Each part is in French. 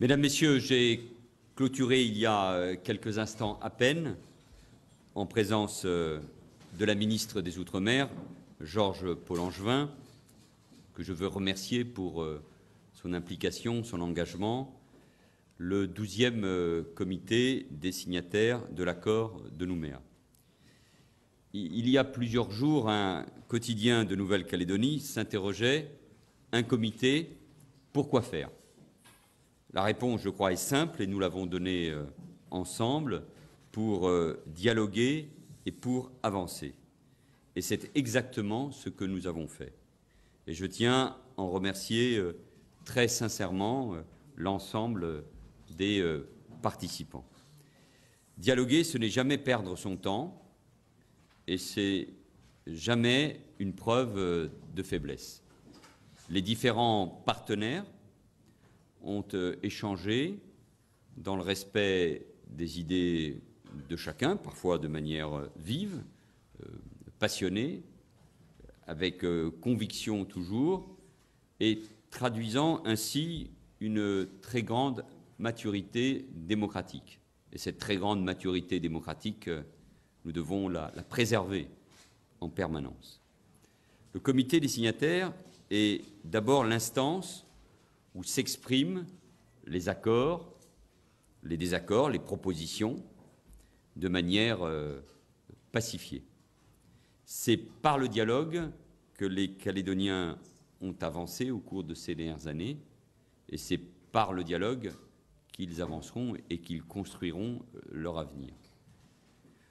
Mesdames, Messieurs, j'ai clôturé il y a quelques instants à peine, en présence de la ministre des Outre-mer, Georges Paul-Angevin, que je veux remercier pour son implication, son engagement, le 12e comité des signataires de l'accord de Nouméa. Il y a plusieurs jours, un quotidien de Nouvelle-Calédonie s'interrogeait: un comité, pourquoi faire? La réponse, je crois, est simple et nous l'avons donnée ensemble: pour dialoguer et pour avancer. Et c'est exactement ce que nous avons fait. Et je tiens à en remercier très sincèrement l'ensemble des participants. Dialoguer, ce n'est jamais perdre son temps et c'est jamais une preuve de faiblesse. Les différents partenaires ont échangé dans le respect des idées de chacun, parfois de manière vive, passionnée, avec conviction toujours, et traduisant ainsi une très grande maturité démocratique. Et cette très grande maturité démocratique, nous devons la préserver en permanence. Le comité des signataires est d'abord l'instance où s'expriment les accords, les désaccords, les propositions, de manière pacifiée. C'est par le dialogue que les Calédoniens ont avancé au cours de ces dernières années, et c'est par le dialogue qu'ils avanceront et qu'ils construiront leur avenir.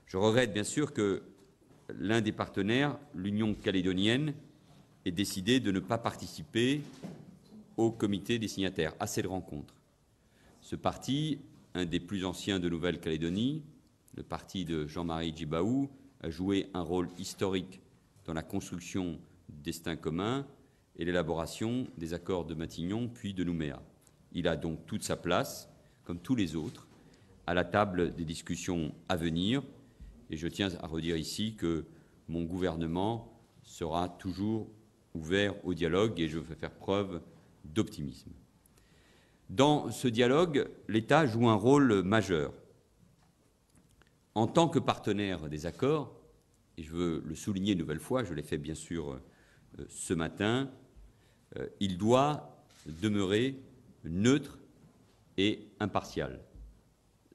Je regrette bien sûr que l'un des partenaires, l'Union calédonienne, ait décidé de ne pas participer au comité des signataires, à cette rencontre. Ce parti, un des plus anciens de Nouvelle-Calédonie, le parti de Jean-Marie Djibaou, a joué un rôle historique dans la construction du destin commun et l'élaboration des accords de Matignon puis de Nouméa. Il a donc toute sa place, comme tous les autres, à la table des discussions à venir. Et je tiens à redire ici que mon gouvernement sera toujours ouvert au dialogue et je veux faire preuve d'optimisme. Dans ce dialogue, l'État joue un rôle majeur. En tant que partenaire des accords, et je veux le souligner une nouvelle fois, je l'ai fait bien sûr ce matin, il doit demeurer neutre et impartial.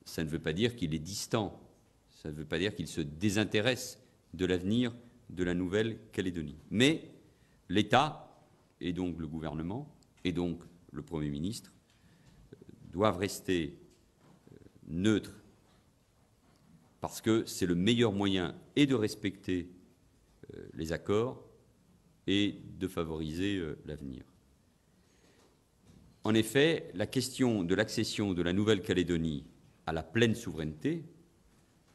Ça ne veut pas dire qu'il est distant, ça ne veut pas dire qu'il se désintéresse de l'avenir de la Nouvelle-Calédonie. Mais l'État, et donc le gouvernement, et donc le Premier ministre, doivent rester neutres parce que c'est le meilleur moyen et de respecter les accords et de favoriser l'avenir. En effet, la question de l'accession de la Nouvelle-Calédonie à la pleine souveraineté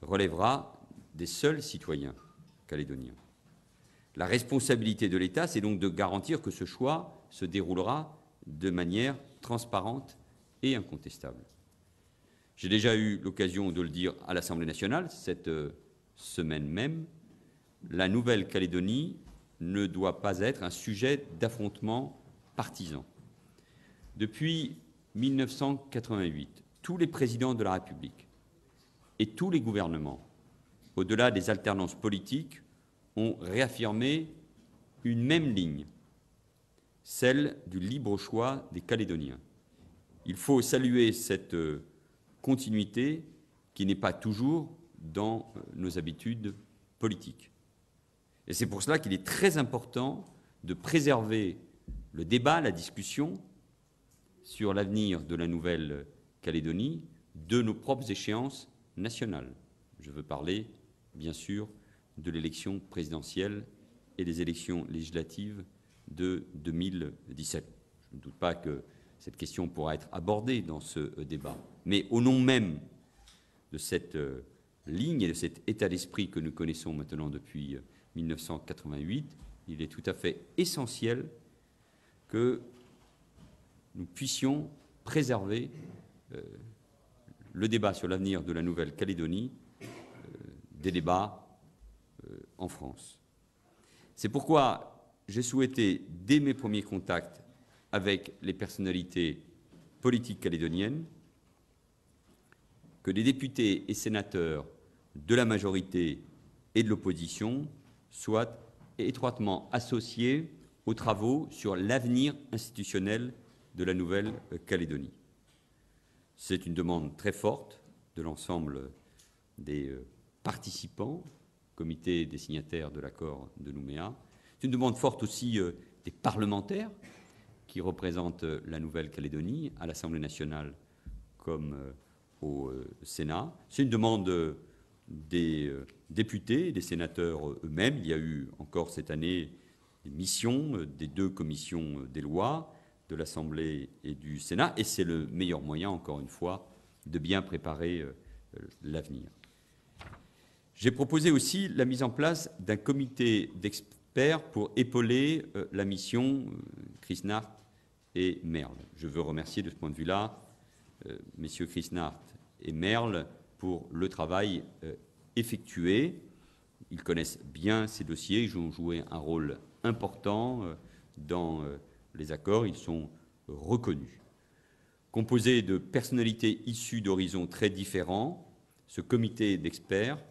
relèvera des seuls citoyens calédoniens. La responsabilité de l'État, c'est donc de garantir que ce choix se déroulera de manière transparente et incontestable. J'ai déjà eu l'occasion de le dire à l'Assemblée nationale cette semaine même, la Nouvelle-Calédonie ne doit pas être un sujet d'affrontement partisan. Depuis 1988, tous les présidents de la République et tous les gouvernements, au-delà des alternances politiques, ont réaffirmé une même ligne, celle du libre choix des Calédoniens. Il faut saluer cette continuité qui n'est pas toujours dans nos habitudes politiques. Et c'est pour cela qu'il est très important de préserver le débat, la discussion sur l'avenir de la Nouvelle-Calédonie, de nos propres échéances nationales. Je veux parler, bien sûr, de l'élection présidentielle et des élections législatives de 2017. Je ne doute pas que cette question pourra être abordée dans ce débat. Mais au nom même de cette ligne et de cet état d'esprit que nous connaissons maintenant depuis 1988, il est tout à fait essentiel que nous puissions préserver le débat sur l'avenir de la Nouvelle-Calédonie des débats en France. C'est pourquoi j'ai souhaité, dès mes premiers contacts avec les personnalités politique calédonienne, que les députés et sénateurs de la majorité et de l'opposition soient étroitement associés aux travaux sur l'avenir institutionnel de la Nouvelle-Calédonie. C'est une demande très forte de l'ensemble des participants, comité des signataires de l'accord de Nouméa. C'est une demande forte aussi des parlementaires qui représentent la Nouvelle-Calédonie à l'Assemblée nationale comme au Sénat. C'est une demande des députés, des sénateurs eux-mêmes. Il y a eu encore cette année des missions des deux commissions des lois de l'Assemblée et du Sénat, et c'est le meilleur moyen, encore une fois, de bien préparer l'avenir. J'ai proposé aussi la mise en place d'un comité d'experts pour épauler la mission Chrisnart et Merle. Je veux remercier de ce point de vue-là messieurs Chrisnart et Merle pour le travail effectué. Ils connaissent bien ces dossiers, ils ont joué un rôle important dans les accords, ils sont reconnus. Composé de personnalités issues d'horizons très différents, ce comité d'experts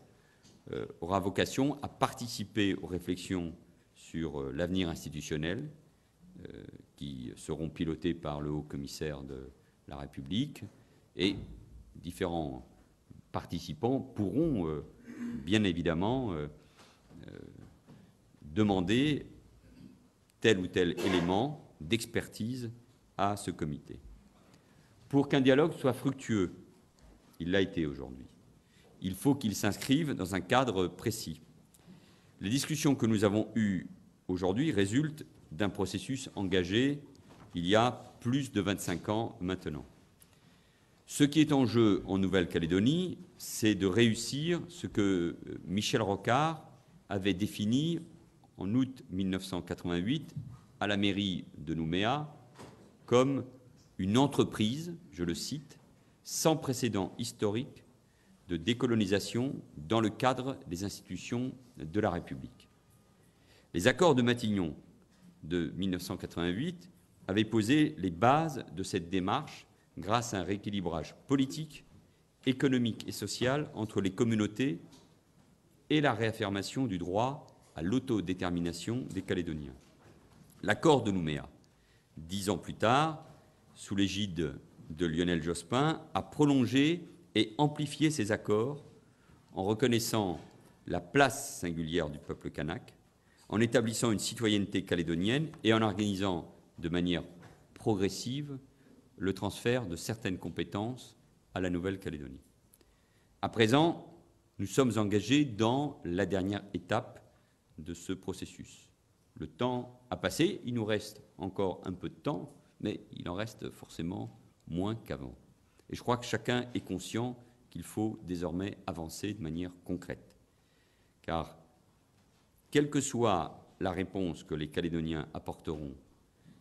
aura vocation à participer aux réflexions sur l'avenir institutionnel qui seront pilotées par le haut-commissaire de la République, et différents participants pourront bien évidemment demander tel ou tel élément d'expertise à ce comité. Pour qu'un dialogue soit fructueux, il l'a été aujourd'hui, il faut qu'il s'inscrive dans un cadre précis. Les discussions que nous avons eues aujourd'hui résultent d'un processus engagé il y a plus de 25 ans maintenant. Ce qui est en jeu en Nouvelle-Calédonie, c'est de réussir ce que Michel Rocard avait défini en août 1988 à la mairie de Nouméa comme une entreprise, je le cite, sans précédent historique de décolonisation dans le cadre des institutions de la République. Les accords de Matignon de 1988 avaient posé les bases de cette démarche grâce à un rééquilibrage politique, économique et social entre les communautés et la réaffirmation du droit à l'autodétermination des Calédoniens. L'accord de Nouméa, 10 ans plus tard, sous l'égide de Lionel Jospin, a prolongé et amplifié ces accords en reconnaissant la place singulière du peuple kanak, en établissant une citoyenneté calédonienne et en organisant de manière progressive le transfert de certaines compétences à la Nouvelle-Calédonie. À présent, nous sommes engagés dans la dernière étape de ce processus. Le temps a passé, il nous reste encore un peu de temps, mais il en reste forcément moins qu'avant. Et je crois que chacun est conscient qu'il faut désormais avancer de manière concrète. Car, quelle que soit la réponse que les Calédoniens apporteront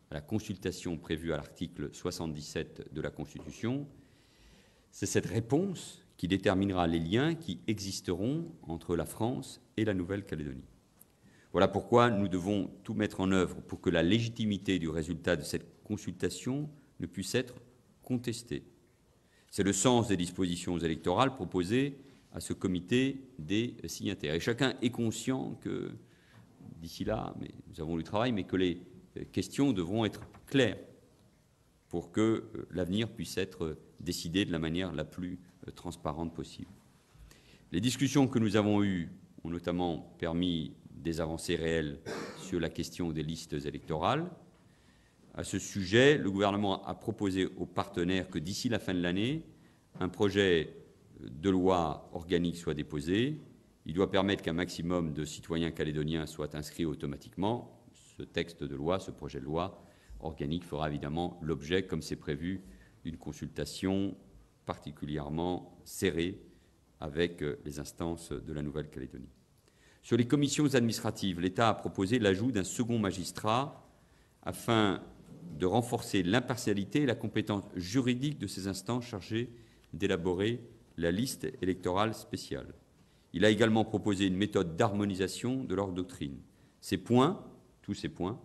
à la consultation prévue à l'article 77 de la Constitution, c'est cette réponse qui déterminera les liens qui existeront entre la France et la Nouvelle-Calédonie. Voilà pourquoi nous devons tout mettre en œuvre pour que la légitimité du résultat de cette consultation ne puisse être contestée. C'est le sens des dispositions électorales proposées à ce comité des signataires. Et chacun est conscient que, d'ici là, nous avons du travail, mais que les questions devront être claires pour que l'avenir puisse être décidé de la manière la plus transparente possible. Les discussions que nous avons eues ont notamment permis des avancées réelles sur la question des listes électorales. À ce sujet, le gouvernement a proposé aux partenaires que d'ici la fin de l'année, un projet de loi organique soit déposé. Il doit permettre qu'un maximum de citoyens calédoniens soient inscrits automatiquement. Ce texte de loi, ce projet de loi organique fera évidemment l'objet, comme c'est prévu, d'une consultation particulièrement serrée avec les instances de la Nouvelle-Calédonie. Sur les commissions administratives, l'État a proposé l'ajout d'un second magistrat afin de renforcer l'impartialité et la compétence juridique de ces instances chargées d'élaborer la liste électorale spéciale. Il a également proposé une méthode d'harmonisation de leur doctrine. Ces points, tous ces points,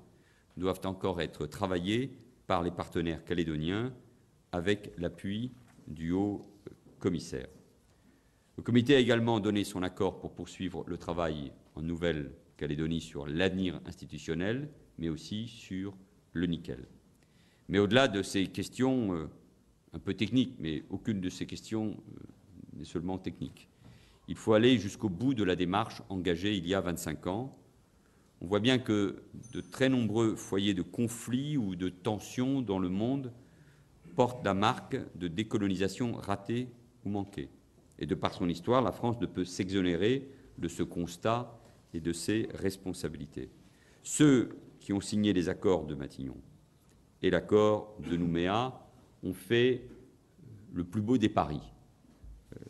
doivent encore être travaillés par les partenaires calédoniens avec l'appui du haut-commissaire. Le comité a également donné son accord pour poursuivre le travail en Nouvelle-Calédonie sur l'avenir institutionnel, mais aussi sur le nickel. Mais au-delà de ces questions un peu techniques, mais aucune de ces questions n'est seulement technique, il faut aller jusqu'au bout de la démarche engagée il y a 25 ans. On voit bien que de très nombreux foyers de conflits ou de tensions dans le monde portent la marque de décolonisation ratée ou manquée. Et de par son histoire, la France ne peut s'exonérer de ce constat et de ses responsabilités. Ceux qui ont signé les accords de Matignon et l'accord de Nouméa ont fait le plus beau des paris,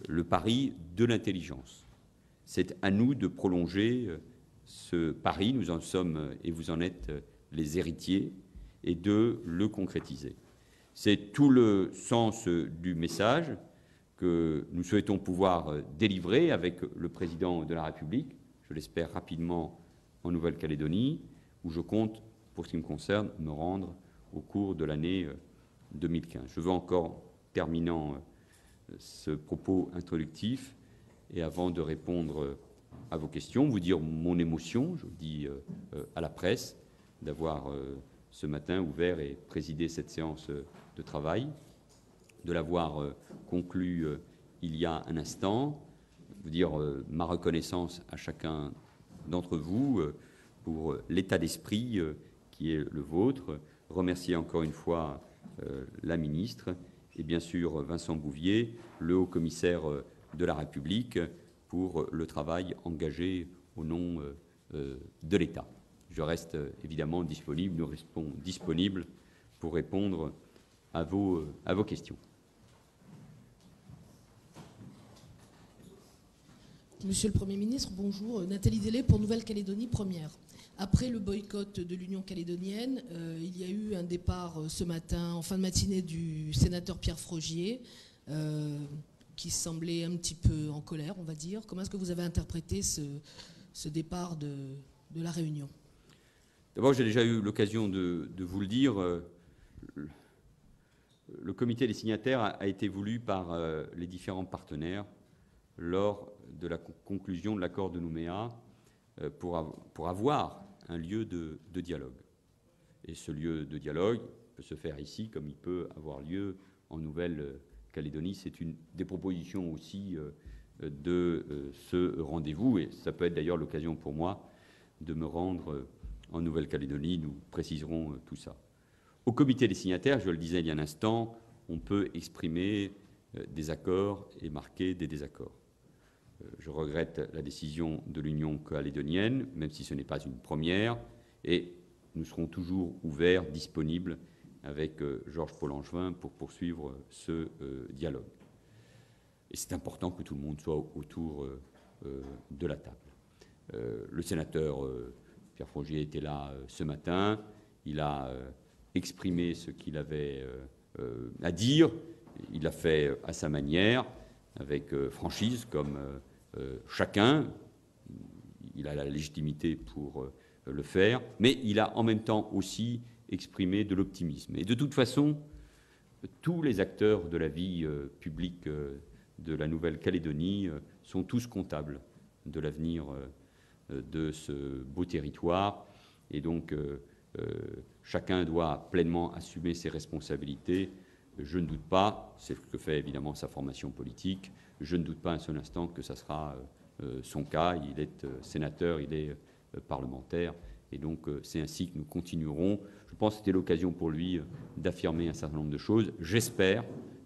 le pari de l'intelligence. C'est à nous de prolonger ce pari, nous en sommes et vous en êtes les héritiers, et de le concrétiser. C'est tout le sens du message que nous souhaitons pouvoir délivrer avec le président de la République, je l'espère rapidement en Nouvelle-Calédonie, où je compte, pour ce qui me concerne, me rendre au cours de l'année 2015. Je veux encore, terminant ce propos introductif, et avant de répondre à vos questions, vous dire mon émotion, je le dis à la presse, d'avoir ce matin ouvert et présidé cette séance de travail, de l'avoir conclu il y a un instant, vous dire ma reconnaissance à chacun d'entre vous pour l'état d'esprit qui est le vôtre, remercier encore une fois la ministre et bien sûr Vincent Bouvier, le haut-commissaire de la République, pour le travail engagé au nom de l'État. Je reste évidemment disponible, nous restons disponibles pour répondre à vos questions. Monsieur le Premier ministre, bonjour. Nathalie Delay pour Nouvelle-Calédonie Première. Après le boycott de l'Union calédonienne, il y a eu un départ ce matin, en fin de matinée, du sénateur Pierre Frogier, qui semblait un petit peu en colère, on va dire. Comment est-ce que vous avez interprété ce départ de la Réunion? D'abord, j'ai déjà eu l'occasion de vous le dire. Le comité des signataires a été voulu par les différents partenaires lors de la conclusion de l'accord de Nouméa pour avoir un lieu de dialogue. Et ce lieu de dialogue peut se faire ici comme il peut avoir lieu en Nouvelle-Calédonie. C'est une des propositions aussi de ce rendez-vous, et ça peut être d'ailleurs l'occasion pour moi de me rendre en Nouvelle-Calédonie. Nous préciserons tout ça. Au comité des signataires, je le disais il y a un instant, on peut exprimer des accords et marquer des désaccords. Je regrette la décision de l'Union calédonienne, même si ce n'est pas une première, et nous serons toujours ouverts, disponibles avec Georges Paul-Langevin pour poursuivre ce dialogue. Et c'est important que tout le monde soit autour de la table. Le sénateur Pierre Frogier était là ce matin, il a exprimé ce qu'il avait à dire, il l'a fait à sa manière, avec franchise, comme chacun. Il a la légitimité pour le faire, mais il a en même temps aussi exprimé de l'optimisme. Et de toute façon, tous les acteurs de la vie publique de la Nouvelle-Calédonie sont tous comptables de l'avenir de ce beau territoire. Et donc, chacun doit pleinement assumer ses responsabilités. Je ne doute pas, c'est ce que fait évidemment sa formation politique, je ne doute pas un seul instant que ça sera son cas. Il est sénateur, il est parlementaire, et donc c'est ainsi que nous continuerons. Je pense que c'était l'occasion pour lui d'affirmer un certain nombre de choses. J'espère,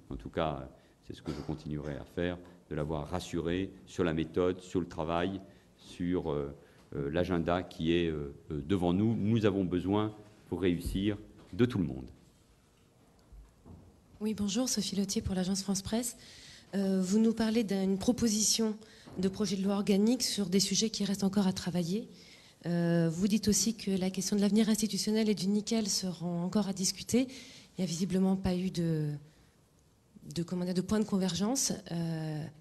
en tout cas c'est ce que je continuerai à faire, de l'avoir rassuré sur la méthode, sur le travail, sur l'agenda qui est devant nous. Nous avons besoin, pour réussir, de tout le monde. Oui, bonjour, Sophie Lottier pour l'agence France Presse. Vous nous parlez d'une proposition de projet de loi organique sur des sujets qui restent encore à travailler. Vous dites aussi que la question de l'avenir institutionnel et du nickel seront encore à discuter. Il n'y a visiblement pas eu de point de convergence.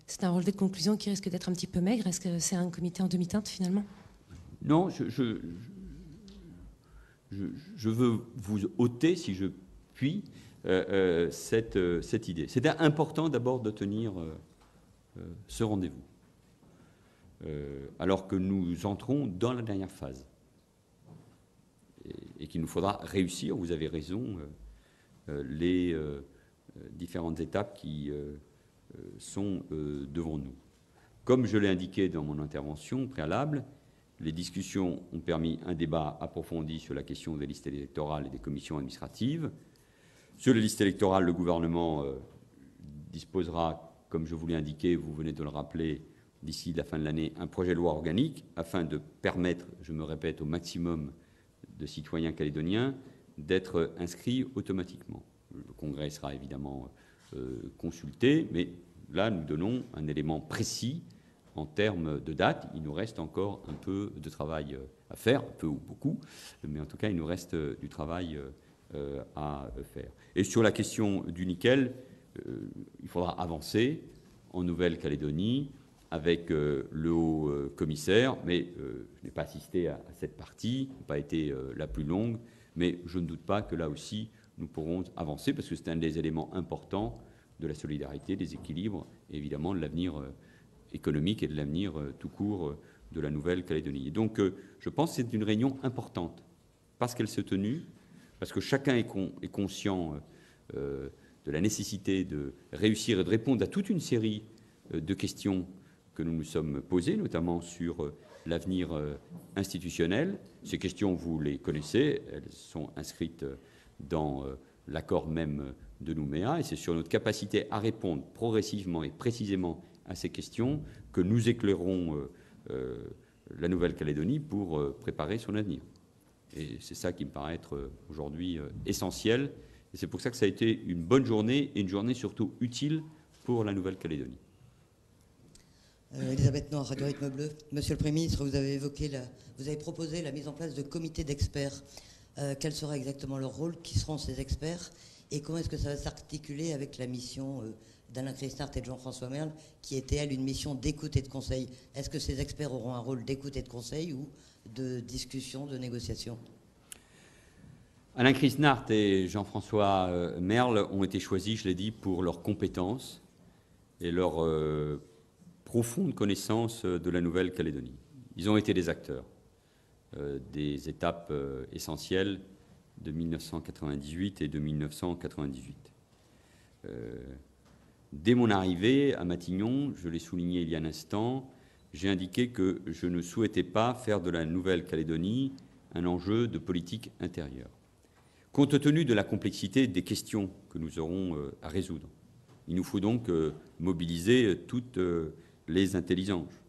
C'est un relevé de conclusion qui risque d'être un petit peu maigre. Est-ce que c'est un comité en demi-teinte finalement? Non, je veux vous ôter, si je puis, cette idée. C'était important d'abord de tenir ce rendez-vous, alors que nous entrons dans la dernière phase et qu'il nous faudra réussir, vous avez raison, les différentes étapes qui sont devant nous. Comme je l'ai indiqué dans mon intervention préalable, les discussions ont permis un débat approfondi sur la question des listes électorales et des commissions administratives. Sur les listes électorales, le gouvernement disposera, comme je vous l'ai indiqué, vous venez de le rappeler, d'ici la fin de l'année, un projet de loi organique afin de permettre, je me répète, au maximum de citoyens calédoniens d'être inscrits automatiquement. Le Congrès sera évidemment consulté, mais là, nous donnons un élément précis en termes de date. Il nous reste encore un peu de travail à faire, peu ou beaucoup, mais en tout cas, il nous reste du travail à faire. Et sur la question du nickel, il faudra avancer en Nouvelle-Calédonie avec le haut commissaire, mais je n'ai pas assisté à cette partie, n'a pas été la plus longue, mais je ne doute pas que là aussi, nous pourrons avancer, parce que c'est un des éléments importants de la solidarité, des équilibres, et évidemment de l'avenir économique et de l'avenir tout court de la Nouvelle-Calédonie. Et donc, je pense que c'est une réunion importante, parce qu'elle s'est tenue, parce que chacun est conscient de la nécessité de réussir et de répondre à toute une série de questions que nous nous sommes posées, notamment sur l'avenir institutionnel. Ces questions, vous les connaissez, elles sont inscrites dans l'accord même de Nouméa, et c'est sur notre capacité à répondre progressivement et précisément à ces questions que nous éclairons la Nouvelle-Calédonie pour préparer son avenir. Et c'est ça qui me paraît être aujourd'hui essentiel. Et c'est pour ça que ça a été une bonne journée, et une journée surtout utile pour la Nouvelle-Calédonie. Elisabeth Noir, Radio Rythme Bleu. Monsieur le Premier ministre, vous avez proposé la mise en place de comités d'experts. Quel sera exactement leur rôle? Qui seront ces experts? Et comment est-ce que ça va s'articuler avec la mission d'Alain Christnart et de Jean-François Merle, qui était, elle, une mission d'écoute et de conseil? Est-ce que ces experts auront un rôle d'écoute et de conseil ou de discussion, de négociation? Alain Christnart et Jean-François Merle ont été choisis, je l'ai dit, pour leurs compétences et leur profonde connaissance de la Nouvelle-Calédonie. Ils ont été des acteurs des étapes essentielles de 1998 et de 1998. Dès mon arrivée à Matignon, je l'ai souligné il y a un instant, j'ai indiqué que je ne souhaitais pas faire de la Nouvelle-Calédonie un enjeu de politique intérieure. Compte tenu de la complexité des questions que nous aurons à résoudre, il nous faut donc mobiliser toutes les intelligences.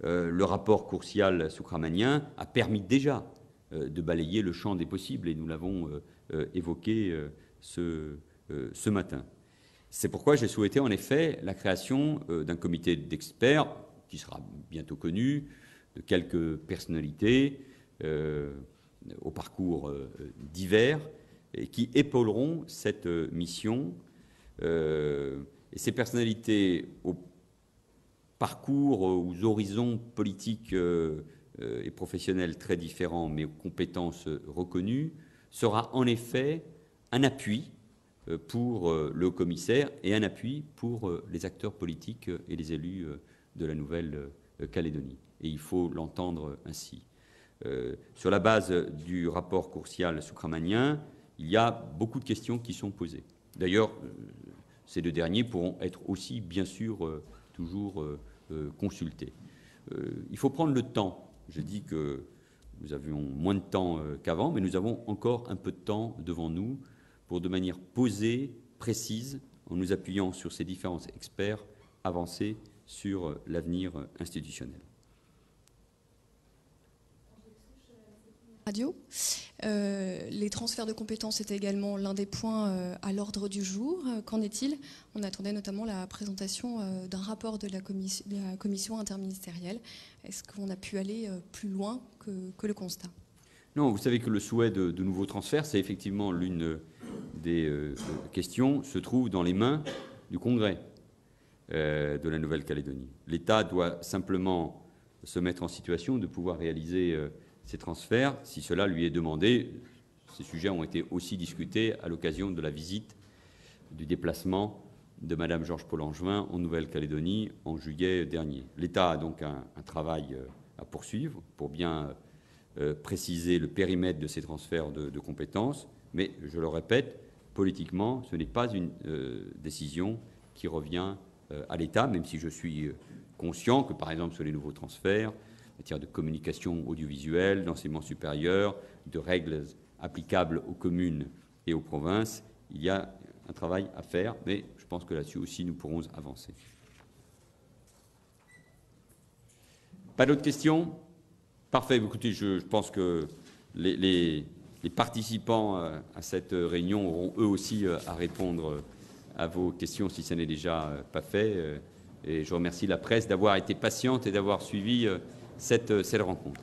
Le rapport Courcial-Soukramanien a permis déjà de balayer le champ des possibles, et nous l'avons évoqué ce matin. C'est pourquoi j'ai souhaité en effet la création d'un comité d'experts qui sera bientôt connu, de quelques personnalités au parcours divers et qui épauleront cette mission. Et ces personnalités au parcours, aux horizons politiques et professionnels très différents, mais aux compétences reconnues, sera en effet un appui pour le haut-commissaire et un appui pour les acteurs politiques et les élus de la Nouvelle-Calédonie. Et il faut l'entendre ainsi. Sur la base du rapport Courcial-Soukramanien, il y a beaucoup de questions qui sont posées. D'ailleurs, ces deux derniers pourront être aussi, bien sûr, toujours consultés. Il faut prendre le temps. Je dis que nous avions moins de temps qu'avant, mais nous avons encore un peu de temps devant nous pour, de manière posée, précise, en nous appuyant sur ces différents experts, avancer sur l'avenir institutionnel. Radio. Les transferts de compétences étaient également l'un des points à l'ordre du jour. Qu'en est-il? On attendait notamment la présentation d'un rapport de la commission interministérielle. Est-ce qu'on a pu aller plus loin que le constat? Non, vous savez que le souhait de nouveaux transferts, c'est effectivement l'une des questions, se trouve dans les mains du Congrès de la Nouvelle-Calédonie. L'État doit simplement se mettre en situation de pouvoir réaliser ces transferts, si cela lui est demandé. Ces sujets ont été aussi discutés à l'occasion de la visite du déplacement de Mme Georges Paul-Langevin en Nouvelle-Calédonie en juillet dernier. L'État a donc un travail à poursuivre pour bien préciser le périmètre de ces transferts de compétences, mais je le répète, politiquement, ce n'est pas une décision qui revient à l'État, même si je suis conscient que, par exemple, sur les nouveaux transferts, en matière de communication audiovisuelle, d'enseignement supérieur, de règles applicables aux communes et aux provinces, il y a un travail à faire, mais je pense que là-dessus aussi nous pourrons avancer. Pas d'autres questions? Parfait. Écoutez, je pense que les participants à cette réunion auront eux aussi à répondre à vos questions si ce n'est déjà pas fait. Et je remercie la presse d'avoir été patiente et d'avoir suivi cette rencontre.